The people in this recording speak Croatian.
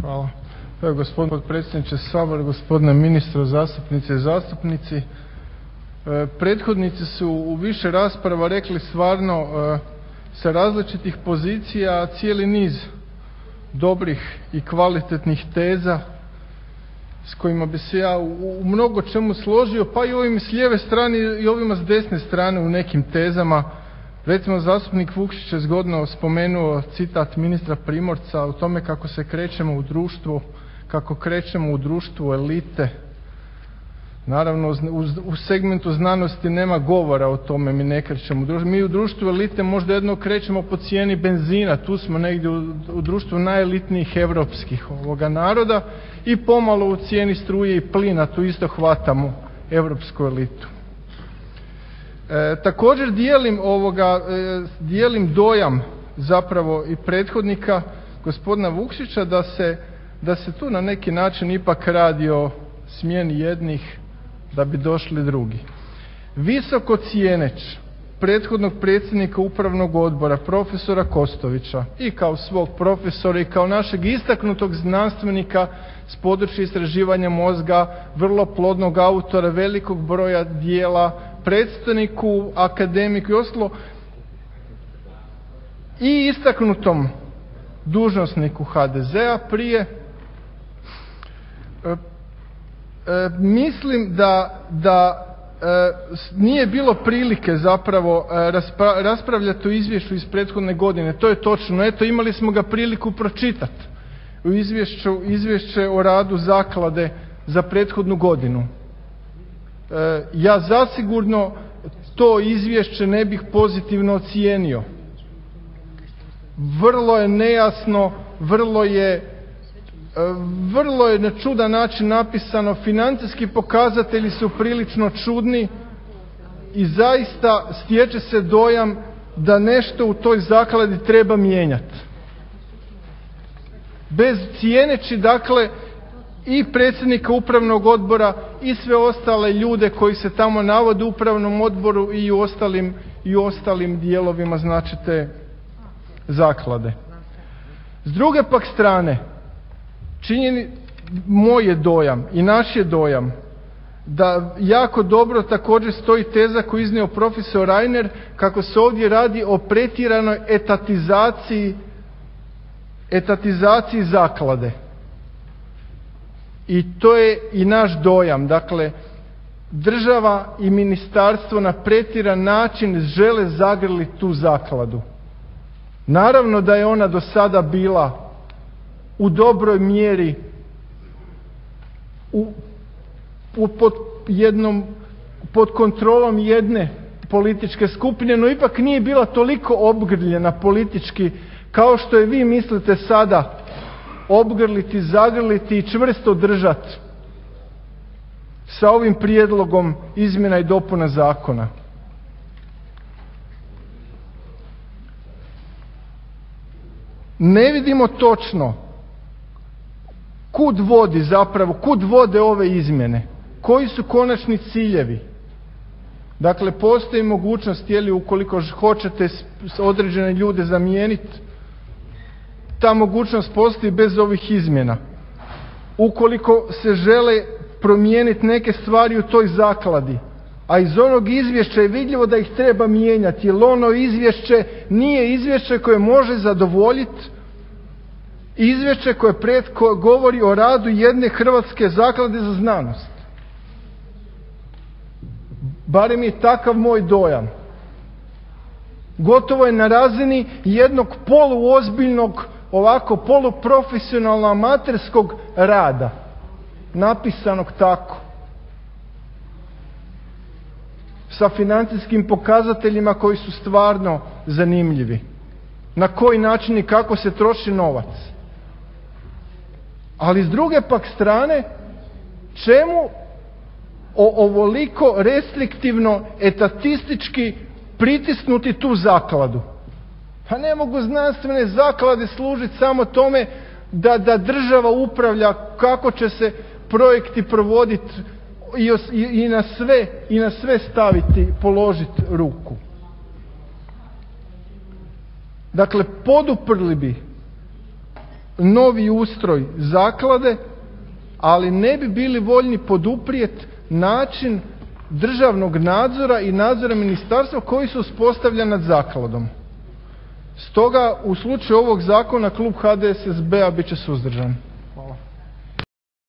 Hvala. Evo, gospodine potpredsjedniče Sabora, gospodine ministru, zastupnice i zastupnici. Prethodnici su u više rasprava rekli stvarno sa različitih pozicija cijeli niz dobrih i kvalitetnih teza s kojima bi se ja u mnogo čemu složio, pa i ovim s lijeve strane i ovima s desne strane u nekim tezama. Recimo, zastupnik Vukšić je zgodno spomenuo citat ministra Primorca o tome kako se krećemo u društvu, kako krećemo u društvu elite. Naravno, u segmentu znanosti nema govora o tome, mi ne krećemo u društvu. Mi u društvu elite možda jedno krećemo po cijeni benzina, tu smo negdje u društvu najelitnijih europskih naroda i pomalo u cijeni struje i plina, tu isto hvatamo europsku elitu. Također dijelim dojam zapravo i prethodnika gospodina Vukšića da se tu na neki način ipak radi o smjeni jednih da bi došli drugi. Visoko cijeneć prethodnog predsjednika upravnog odbora profesora Kostovića i kao svog profesora i kao našeg istaknutog znanstvenika s područja istraživanja mozga, vrlo plodnog autora velikog broja dijela, predstojniku, akademiku i ostalo, i istaknutom dužnosniku HDZ-a prije, mislim da nije bilo prilike zapravo raspravljati o izvješću iz prethodne godine. To je točno. Eto, imali smo ga priliku pročitati u izvješće o radu zaklade za prethodnu godinu. Ja zasigurno to izvješće ne bih pozitivno ocijenio. Vrlo je nejasno, vrlo je na čudan način napisano, financijski pokazatelji su prilično čudni i zaista stječe se dojam da nešto u toj zakladi treba mijenjati. Bez cijeneći dakle i predsjednika upravnog odbora i sve ostale ljude koji se tamo navode u upravnom odboru i u ostalim dijelovima znači te zaklade. S druge pak strane, moj je dojam i naš je dojam da jako dobro također stoji teza koju je iznio profesor Reiner kako se ovdje radi o pretjeranoj etatizaciji zaklade. I to je i naš dojam. Dakle, država i ministarstvo na pretjeran način žele zagrliti tu zakladu. Naravno da je ona do sada bila u dobroj mjeri pod kontrolom jedne političke skupine, no ipak nije bila toliko obgrljena politički kao što je vi mislite sada obgrliti, zagrliti i čvrsto držati sa ovim prijedlogom izmjena i dopuna zakona. Ne vidimo točno kud vode ove izmjene, koji su konačni ciljevi. Dakle, postoji mogućnost, ukoliko hoćete određene ljude zamijeniti, ta mogućnost postoji bez ovih izmjena. Ukoliko se žele promijeniti neke stvari u toj zakladi, a iz onog izvješća je vidljivo da ih treba mijenjati, jer ono izvješće nije izvješće koje može zadovoljiti izvješće koje govori o radu jedne Hrvatske zaklade za znanost. Barem je takav moj dojam. Gotovo je na razini jednog poluozbiljnog, ovako poluprofesionalno amaterskog rada, napisanog tako, sa financijskim pokazateljima koji su stvarno zanimljivi. Na koji način i kako se troši novac. Ali s druge pak strane, čemu ovoliko restriktivno, etatistički pritisnuti tu zakladu? Pa ne mogu znanstvene zaklade služiti samo tome da država upravlja kako će se projekti provoditi i na sve staviti, položiti ruku. Dakle, poduprli bi novi ustroj zaklade, ali ne bi bili voljni poduprijeti način državnog nadzora i nadzora ministarstva koji su uspostavljen nad zakladom. Stoga u slučaju ovog zakona klub HDSSB-a bit će suzdržan.